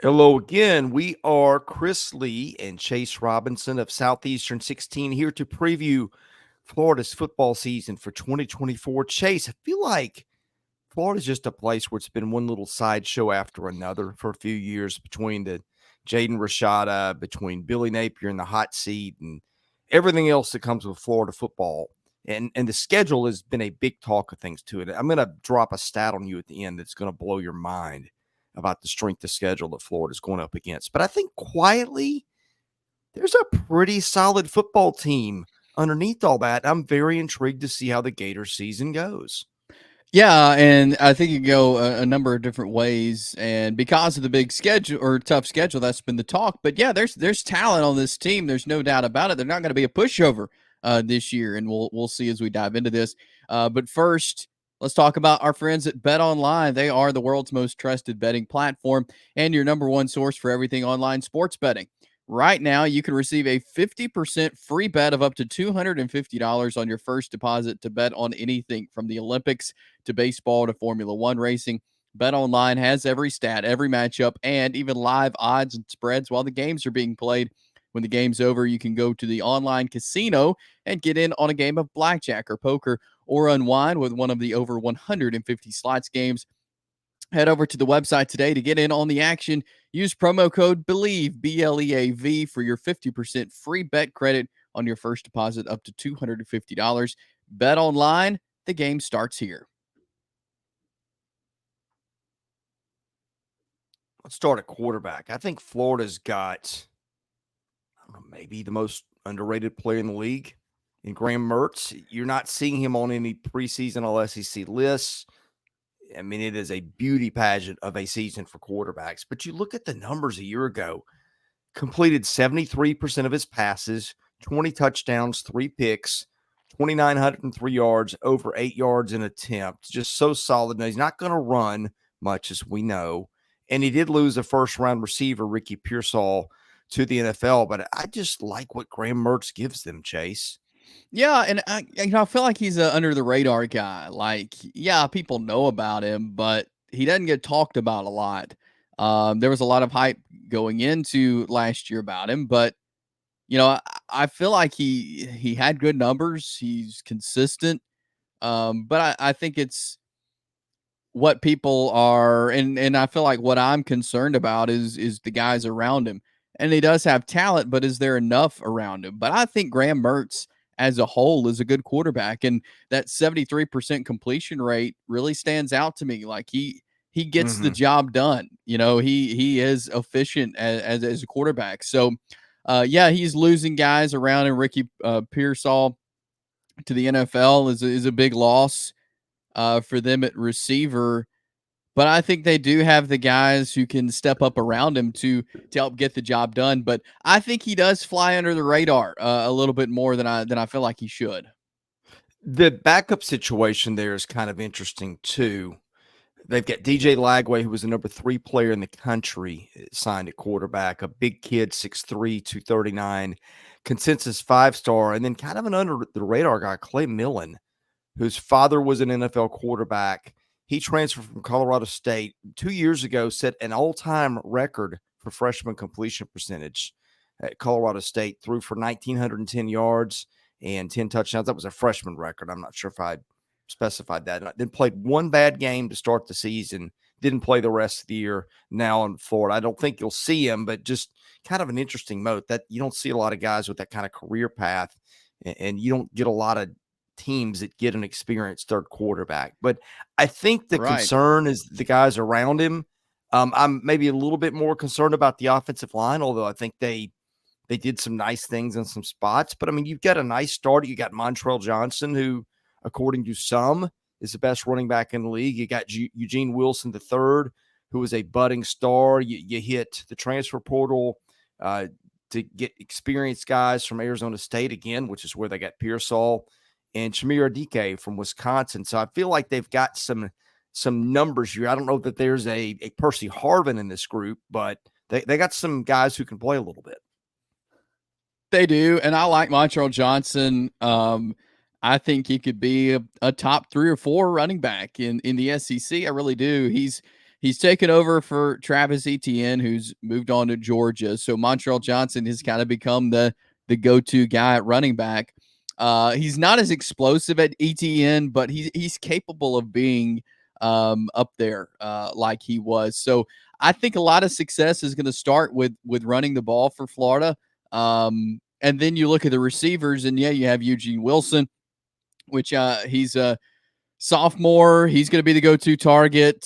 Hello again. We are Chris Lee and Chase Robinson of Southeastern 16 here to preview Florida's football season for 2024. Chase, I feel like Florida's just a place where it's been one little sideshow after another for a few years between the Jaden Rashada, between Billy Napier in the hot seat, and everything else that comes with Florida football. And the schedule has been a big talk of things to it. I'm going to drop a stat on you at the end that's going to blow your mind about the strength of schedule that Florida's going up against. But I think quietly, there's a pretty solid football team underneath all that. I'm very intrigued to see how the Gators season goes. Yeah, and I think you go a number of different ways, and because of the big schedule or tough schedule, that's been the talk. But yeah, there's talent on this team. There's no doubt about it. They're not going to be a pushover this year, and we'll see as we dive into this. But first, let's talk about our friends at Bet Online. They are the world's most trusted betting platform and your number one source for everything online sports betting. Right now, you can receive a 50% free bet of up to $250 on your first deposit to bet on anything from the Olympics to baseball to Formula One racing. Bet Online has every stat, every matchup, and even live odds and spreads while the games are being played. When the game's over, you can go to the online casino and get in on a game of blackjack or poker or unwind with one of the over 150 slots games. Head over to the website today to get in on the action. Use promo code BELIEVE, BLEAV, for your 50% free bet credit on your first deposit up to $250. Bet Online, the game starts here. Let's start at quarterback. I think Florida's got, I don't know, maybe the most underrated player in the league in Graham Mertz. You're not seeing him on any preseason All SEC lists. I mean, it is a beauty pageant of a season for quarterbacks. But you look at the numbers a year ago, completed 73% of his passes, 20 touchdowns, 3 picks, 2,903 yards, over 8 yards an attempt. Just so solid. Now, he's not going to run much, as we know. And he did lose a first-round receiver, Ricky Pearsall, to the NFL. But I just like what Graham Mertz gives them, Chase. Yeah, and I feel like he's a under the radar guy. Like, yeah, people know about him, but he doesn't get talked about a lot. There was a lot of hype going into last year about him, but I feel like he had good numbers. He's consistent, but I think it's what people are, and I feel like what I'm concerned about is the guys around him. And he does have talent, but is there enough around him? But I think Graham Mertz as a whole is a good quarterback, and that 73% completion rate really stands out to me. Like he gets the Mm-hmm. job done. He is efficient as a quarterback. So yeah, he's losing guys around him. Ricky Pearsall to the NFL is a big loss for them at receiver. But I think they do have the guys who can step up around him to help get the job done. But I think he does fly under the radar a little bit more than I feel like he should. The backup situation there is kind of interesting, too. They've got DJ Lagway, who was the number 3 player in the country, signed at quarterback, a big kid, 6'3", 239, consensus 5-star, and then kind of an under-the-radar guy, Clay Millen, whose father was an NFL quarterback. He transferred from Colorado State 2 years ago, set an all-time record for freshman completion percentage at Colorado State, threw for 1,910 yards and 10 touchdowns. That was a freshman record. I'm not sure if I specified that. And then played one bad game to start the season, didn't play the rest of the year now in Florida. I don't think you'll see him, but just kind of an interesting moat that you don't see a lot of guys with that kind of career path, and you don't get a lot of teams that get an experienced third quarterback. But I think the Right. concern is the guys around him. I'm maybe a little bit more concerned about the offensive line, although I think they did some nice things in some spots. But I mean, you've got a nice start. You got Montreal Johnson, who, according to some, is the best running back in the league. You got Eugene Wilson III, who is a budding star. You hit the transfer portal to get experienced guys from Arizona State again, which is where they got Pearsall, and Chemire Dike from Wisconsin. So I feel like they've got some numbers here. I don't know that there's a Percy Harvin in this group, but they got some guys who can play a little bit. They do, and I like Montreal Johnson. I think he could be a top 3 or 4 running back in the SEC. I really do. He's taken over for Travis Etienne, who's moved on to Georgia. So Montreal Johnson has kind of become the go-to guy at running back. He's not as explosive at Etienne, but he's capable of being up there like he was. So I think a lot of success is going to start with running the ball for Florida. And then you look at the receivers, and yeah, you have Eugene Wilson, which he's a sophomore. He's going to be the go-to target.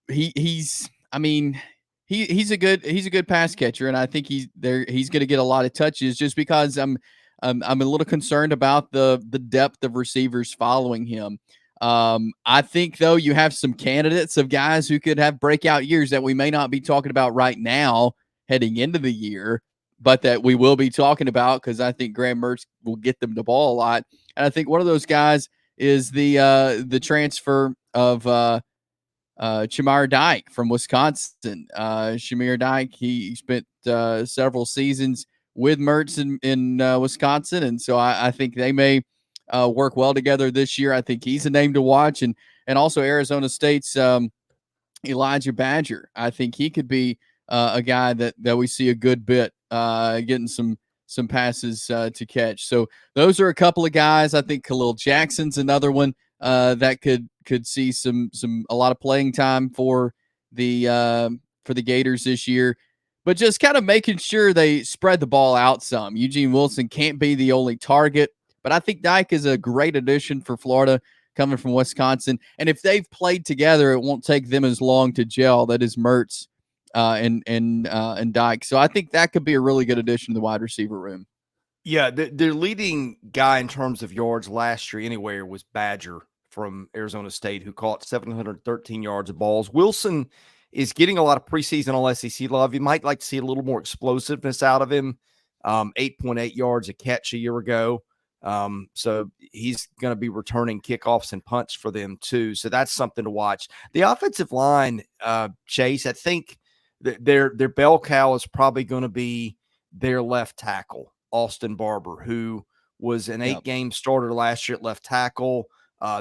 He's I mean, he's a good pass catcher, and I think he's going to get a lot of touches just because I'm a little concerned about the depth of receivers following him. I think though you have some candidates of guys who could have breakout years that we may not be talking about right now heading into the year, but that we will be talking about because I think Graham Mertz will get them the ball a lot. And I think one of those guys is the transfer of Chemire Dike from Wisconsin. Chemire Dike, he spent several seasons with Mertz in Wisconsin, and so I think they may work well together this year. I think he's a name to watch, and also Arizona State's Elijah Badger. I think he could be a guy that we see a good bit getting some passes to catch. So those are a couple of guys. I think Khaliel Jackson's another one that could see a lot of playing time for the Gators this year. But just kind of making sure they spread the ball out some. Eugene Wilson can't be the only target, but I think Dike is a great addition for Florida coming from Wisconsin. And if they've played together, it won't take them as long to gel. That is Mertz and Dike. So I think that could be a really good addition to the wide receiver room. Yeah, their leading guy in terms of yards last year anywhere was Badger from Arizona State, who caught 713 yards of balls. Wilson is getting a lot of preseason all SEC love. You might like to see a little more explosiveness out of him. 8.8 yards a catch a year ago. So he's going to be returning kickoffs and punts for them too. So that's something to watch. The offensive line, Chase, I think their bell cow is probably going to be their left tackle, Austin Barber, who was an 8-game starter last year at left tackle.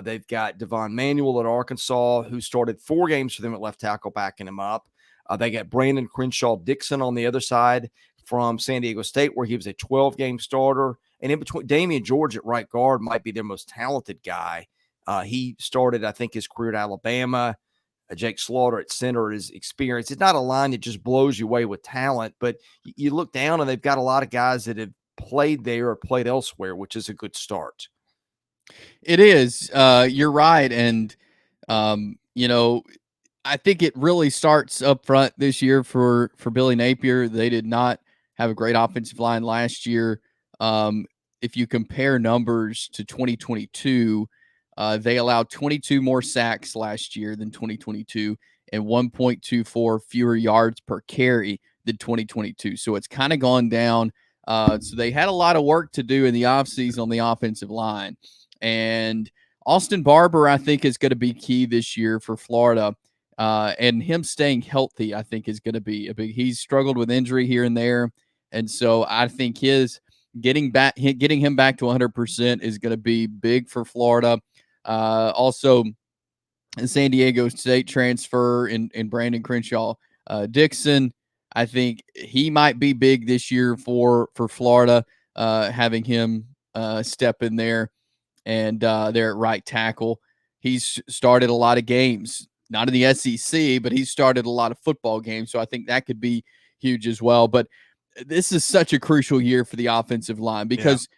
They've got Devon Manuel at Arkansas, who started 4 games for them at left tackle, backing him up. They got Brandon Crenshaw-Dickson on the other side from San Diego State, where he was a 12-game starter. And in between, Damian George at right guard might be their most talented guy. He started, I think, his career at Alabama. Jake Slaughter at center is experience. It's not a line that just blows you away with talent, but you look down and they've got a lot of guys that have played there or played elsewhere, which is a good start. It is. You're right. And, I think it really starts up front this year for Billy Napier. They did not have a great offensive line last year. If you compare numbers to 2022, they allowed 22 more sacks last year than 2022 and 1.24 fewer yards per carry than 2022. So it's kind of gone down. So they had a lot of work to do in the offseason on the offensive line. And Austin Barber, I think, is going to be key this year for Florida. And him staying healthy, I think, is going to be a big. He's struggled with injury here and there. And so I think getting him back to 100% is going to be big for Florida. Also, San Diego State transfer in Brandon Crenshaw-Dickson. I think he might be big this year for Florida, having him step in there and there at right tackle. He's started a lot of games, not in the SEC, but he's started a lot of football games. So I think that could be huge as well. But this is such a crucial year for the offensive line because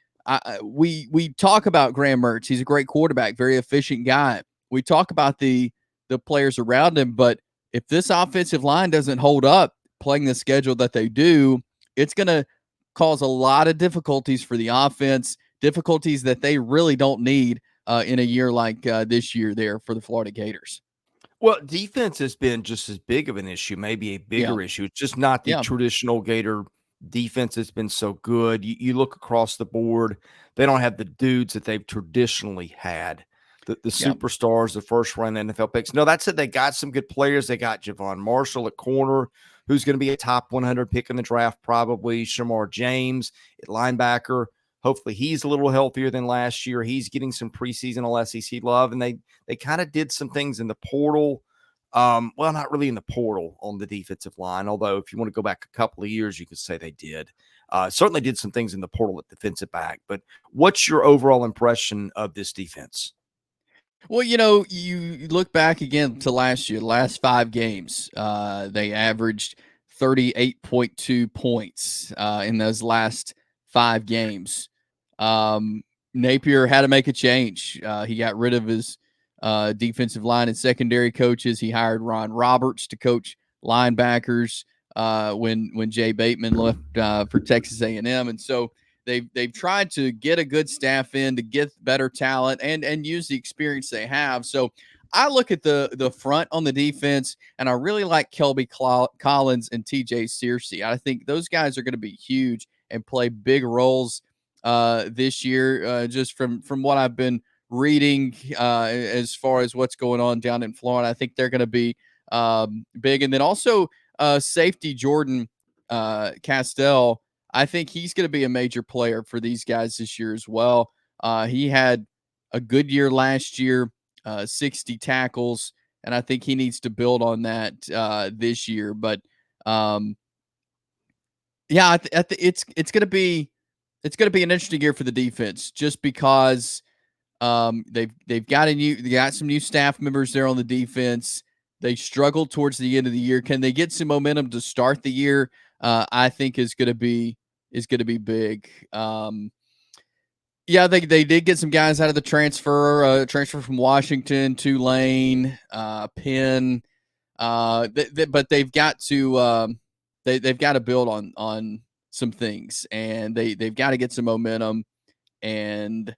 we talk about Graham Mertz. He's a great quarterback, very efficient guy. We talk about the players around him, but if this offensive line doesn't hold up playing the schedule that they do, it's going to cause a lot of difficulties for the offense, difficulties that they really don't need in a year like this year there for the Florida Gators. Well, defense has been just as big of an issue, maybe a bigger issue. It's just not the traditional Gator defense that's been so good. You look across the board, they don't have the dudes that they've traditionally had. The superstars, the first-round NFL picks. No, that said, they got some good players. They got Javon Marshall at corner, who's going to be a top 100 pick in the draft probably. Shamar James at linebacker, Hopefully he's a little healthier than last year. He's getting some preseason All-SEC love, and they kind of did some things in the portal. Well, not really in the portal on the defensive line, although if you want to go back a couple of years, you could say they did. Certainly did some things in the portal at defensive back. But what's your overall impression of this defense? Well, you look back again to last year, the last 5 games, they averaged 38.2 points in those last 5 games. Napier had to make a change. He got rid of his defensive line and secondary coaches. He hired Ron Roberts to coach linebackers when Jay Bateman left for Texas A&M, and so they've tried to get a good staff in to get better talent and use the experience they have. So I look at the front on the defense, and I really like Kelby Collins and TJ Searcy. I think those guys are going to be huge and play big roles this year, just from what I've been reading as far as what's going on down in Florida. I think they're going to be big. And then also safety Jordan Castell, I think he's going to be a major player for these guys this year as well. He had a good year last year, 60 tackles, and I think he needs to build on that this year. But yeah, it's going to be an interesting year for the defense, just because they've got some new staff members there on the defense. They struggled towards the end of the year. Can they get some momentum to start the year? I think is going to be big. Yeah, they did get some guys out of the transfer from Washington, Tulane, Penn. But they've got to they've got to build on some things, and they've got to get some momentum, and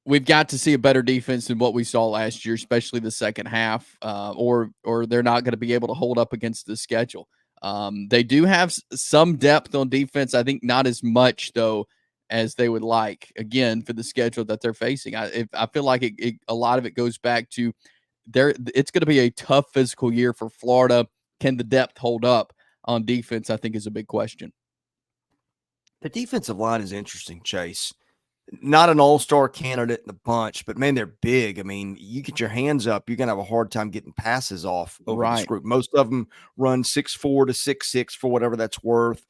we've got to see a better defense than what we saw last year, especially the second half, or they're not going to be able to hold up against the schedule. They do have some depth on defense. I think not as much, though, as they would like, again, for the schedule that they're facing. I feel like a lot of it goes back to it's going to be a tough physical year for Florida. Can the depth hold up on defense, I think, is a big question. The defensive line is interesting, Chase. Not an all-star candidate in the bunch, but man, they're big. I mean, you get your hands up, you're going to have a hard time getting passes off over this group. Most of them run 6'4" to 6'6" for whatever that's worth.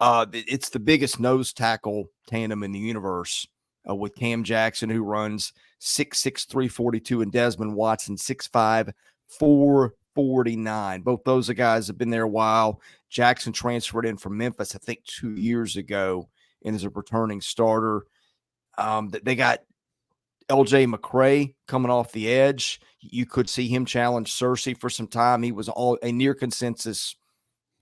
It's the biggest nose tackle tandem in the universe with Cam Jackson, who runs 6'6", 342, and Desmond Watson, 6'5", 449. Both those guys have been there a while. Jackson transferred in from Memphis, I think, 2 years ago, and is a returning starter. They got LJ McCray coming off the edge. You could see him challenge Searcy for some time. He was a near consensus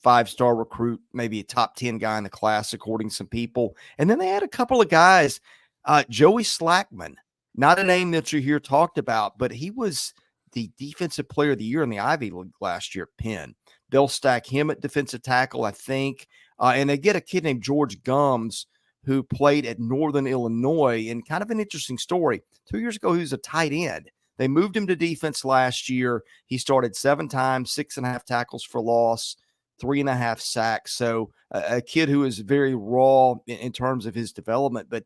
5-star recruit, maybe a top 10 guy in the class, according to some people. And then they had a couple of guys, Joey Slackman, not a name that you hear talked about, but he was the defensive player of the year in the Ivy League last year at Penn. They'll stack him at defensive tackle, I think. And they get a kid named George Gumbs, who played at Northern Illinois, and kind of an interesting story. 2 years ago, he was a tight end. They moved him to defense last year. He started 7 times, 6.5 tackles for loss, 3.5 sacks. So a kid who is very raw in terms of his development. But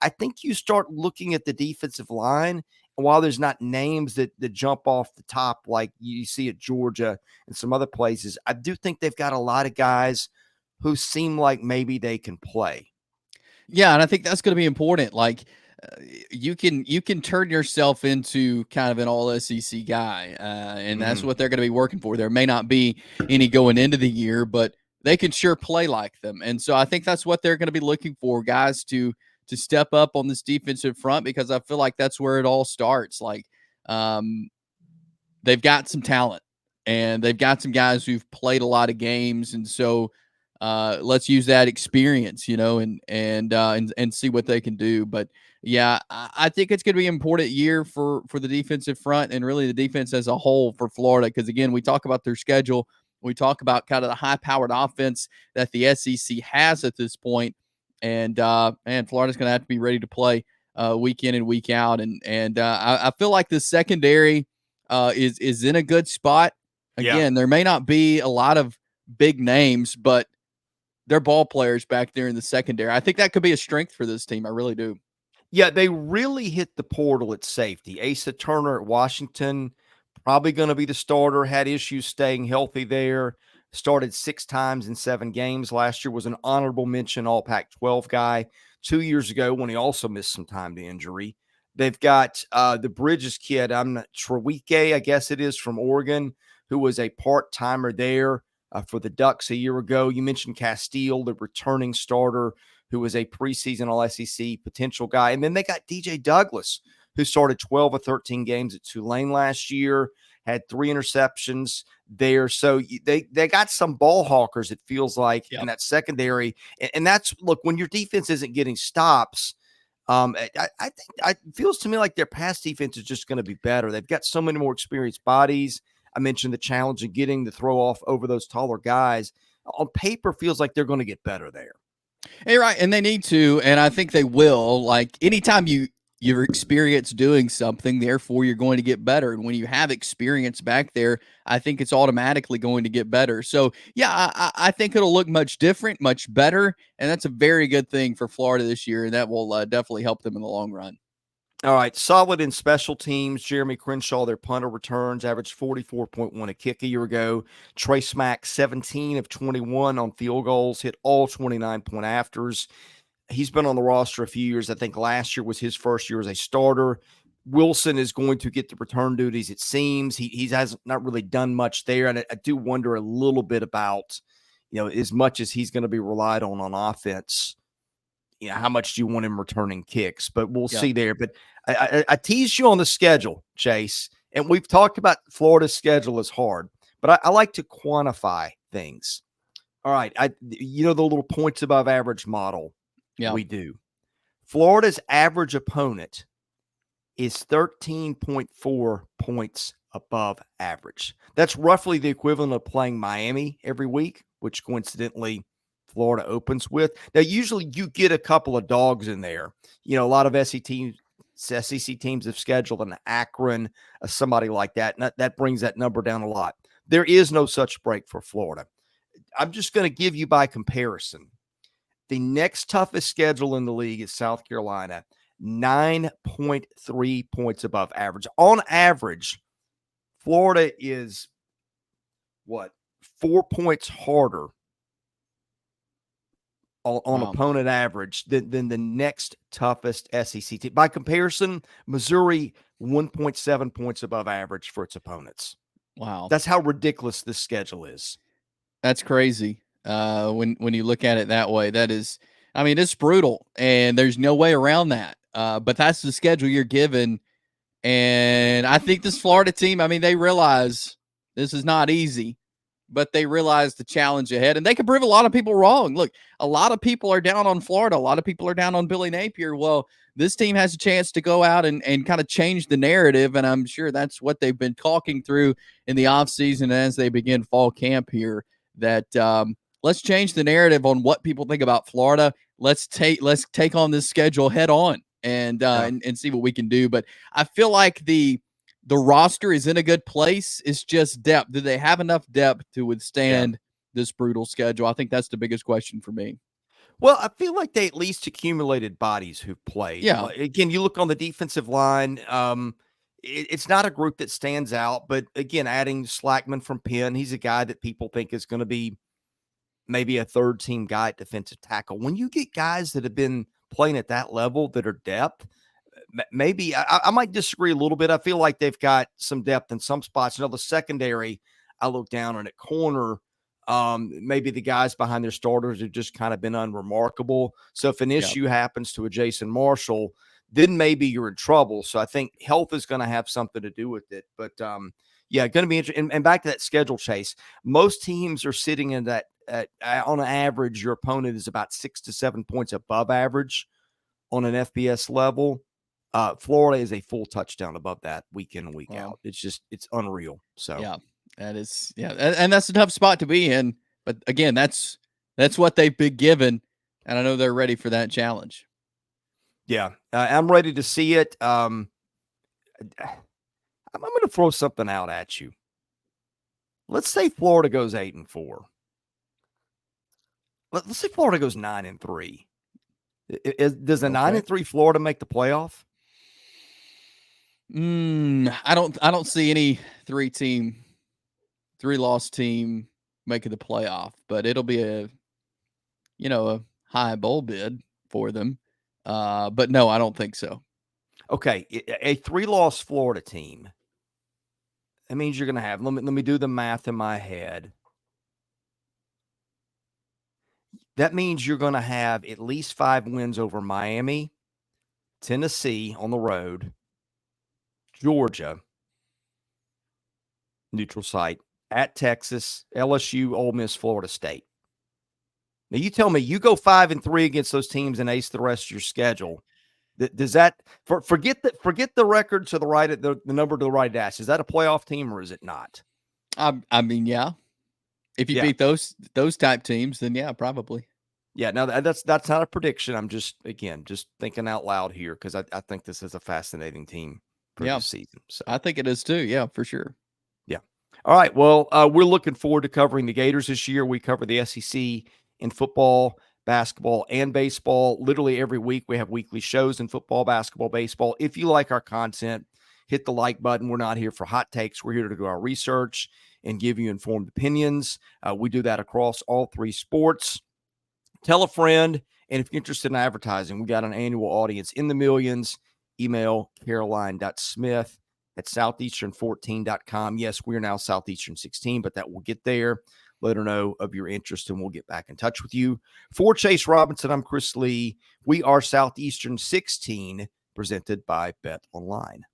I think you start looking at the defensive line, and while there's not names that jump off the top like you see at Georgia and some other places, I do think they've got a lot of guys who seem like maybe they can play. Yeah, and I think that's going to be important. Like you can turn yourself into kind of an all SEC guy, and that's what they're going to be working for. There may not be any going into the year, but they can sure play like them. And so I think that's what they're going to be looking for, guys to step up on this defensive front, because I feel like that's where it all starts. Like they've got some talent, and they've got some guys who've played a lot of games, and so let's use that experience, and see what they can do. But yeah, I think it's going to be an important year for the defensive front, and really the defense as a whole for Florida. Because again, we talk about their schedule, we talk about kind of the high-powered offense that the SEC has at this point, and Florida's going to have to be ready to play week in and week out. And I feel like the secondary is in a good spot. Again, there may not be a lot of big names, but their ball players back there in the secondary. I think that could be a strength for this team. I really do. Yeah, they really hit the portal at safety. Asa Turner at Washington, probably going to be the starter, had issues staying healthy there. Started 6 times in 7 games. Last year was an honorable mention All Pac-12 guy. 2 years ago when he also missed some time to injury. They've got the Bridges kid, Trikweze, I guess it is, from Oregon, who was a part-timer there for the Ducks a year ago. You mentioned Castile, the returning starter, who was a preseason All-SEC potential guy. And then they got DJ Douglas, who started 12 or 13 games at Tulane last year, had 3 interceptions there. So they got some ball hawkers, it feels like, in that secondary. And that's, look, when your defense isn't getting stops, I think it feels to me like their pass defense is just going to be better. They've got so many more experienced bodies. I mentioned the challenge of getting the throw off over those taller guys. On paper, feels like they're going to get better there. Hey, right, and they need to, and I think they will. Like, anytime you're experienced doing something, therefore you're going to get better. And when you have experience back there, I think it's automatically going to get better. So, yeah, I think it'll look much different, much better, and that's a very good thing for Florida this year, and that will definitely help them in the long run. All right, solid in special teams. Jeremy Crenshaw, their punter, returns, averaged 44.1 a kick a year ago. Trey Smack, 17 of 21 on field goals, hit all 29-point afters. He's been on the roster a few years. I think last year was his first year as a starter. Wilson is going to get the return duties, it seems. He has not really done much there, and I do wonder a little bit about, as much as he's going to be relied on offense, how much do you want him returning kicks? But we'll see there. But I teased you on the schedule, Chase, and we've talked about Florida's schedule is hard, but I like to quantify things. All right, the little points above average model we do. Florida's average opponent is 13.4 points above average. That's roughly the equivalent of playing Miami every week, which coincidentally Florida opens with. Now, usually you get a couple of dogs in there. A lot of SEC teams have scheduled an Akron, somebody like that, and that brings that number down a lot. There is no such break for Florida. I'm just going to give you by comparison. The next toughest schedule in the league is South Carolina, 9.3 points above average. On average, Florida is 4 points harder on opponent average than the next toughest SEC team. By comparison, Missouri, 1.7 points above average for its opponents. Wow. That's how ridiculous this schedule is. That's crazy. When you look at it that way, that is, I mean, it's brutal, and there's no way around that. But that's the schedule you're given, and I think this Florida team, I mean, they realize this is not easy, but they realize the challenge ahead, and they can prove a lot of people wrong. Look, a lot of people are down on Florida. A lot of people are down on Billy Napier. Well, this team has a chance to go out and kind of change the narrative, and I'm sure that's what they've been talking through in the offseason as they begin fall camp here, that let's change the narrative on what people think about Florida. Let's take on this schedule head on and see what we can do. But I feel like the roster is in a good place. It's just depth. Do they have enough depth to withstand this brutal schedule? I think that's the biggest question for me. Well, I feel like they at least accumulated bodies who've played. Yeah. Again, you look on the defensive line. It's not a group that stands out, but again, adding Slackman from Penn, he's a guy that people think is going to be maybe a third team guy at defensive tackle. When you get guys that have been playing at that level that are depth, maybe I might disagree a little bit. I feel like they've got some depth in some spots. The secondary, I look down on at corner. Maybe the guys behind their starters have just kind of been unremarkable. So if an issue happens to a Jason Marshall, then maybe you're in trouble. So I think health is going to have something to do with it. But going to be interesting. And back to that schedule, Chase. Most teams are sitting in that. On average, your opponent is about 6 to 7 points above average on an FBS level. Florida is a full touchdown above that week in and week out. It's unreal. So that is, and that's a tough spot to be in. But again, that's what they've been given, and I know they're ready for that challenge. Yeah, I'm ready to see it. I'm going to throw something out at you. Let's say Florida goes 8-4. Let's say Florida goes 9-3. Does a Okay. 9-3 Florida make the playoff? I don't see any three-loss team making the playoff, but it'll be a high bowl bid for them. But no, I don't think so. Okay, a 3-loss Florida team. That means you're going to have. Let me do the math in my head. That means you're going to have at least 5 wins over Miami, Tennessee on the road, Georgia, neutral site, at Texas, LSU, Ole Miss, Florida State. Now you tell me, you go 5-3 against those teams and ace the rest of your schedule. Does that forget the record to the right, the number to the right dash? Is that a playoff team or is it not? I mean, yeah. If you beat those type teams, then yeah, probably. Yeah, no, that's not a prediction. I'm just thinking out loud here because I think this is a fascinating team for this season. So I think it is too. Yeah, for sure. Yeah. All right. Well, we're looking forward to covering the Gators this year. We cover the SEC in football, basketball, and baseball. Literally every week we have weekly shows in football, basketball, baseball. If you like our content, hit the like button. We're not here for hot takes. We're here to do our research and give you informed opinions. We do that across all 3 sports. Tell a friend. And if you're interested in advertising, we got an annual audience in the millions. Email caroline.smith@southeastern14.com. Yes, we're now Southeastern 16, but that will get there. Let her know of your interest and we'll get back in touch with you. For Chase Robinson, I'm Chris Lee. We are Southeastern 16, presented by Bet Online.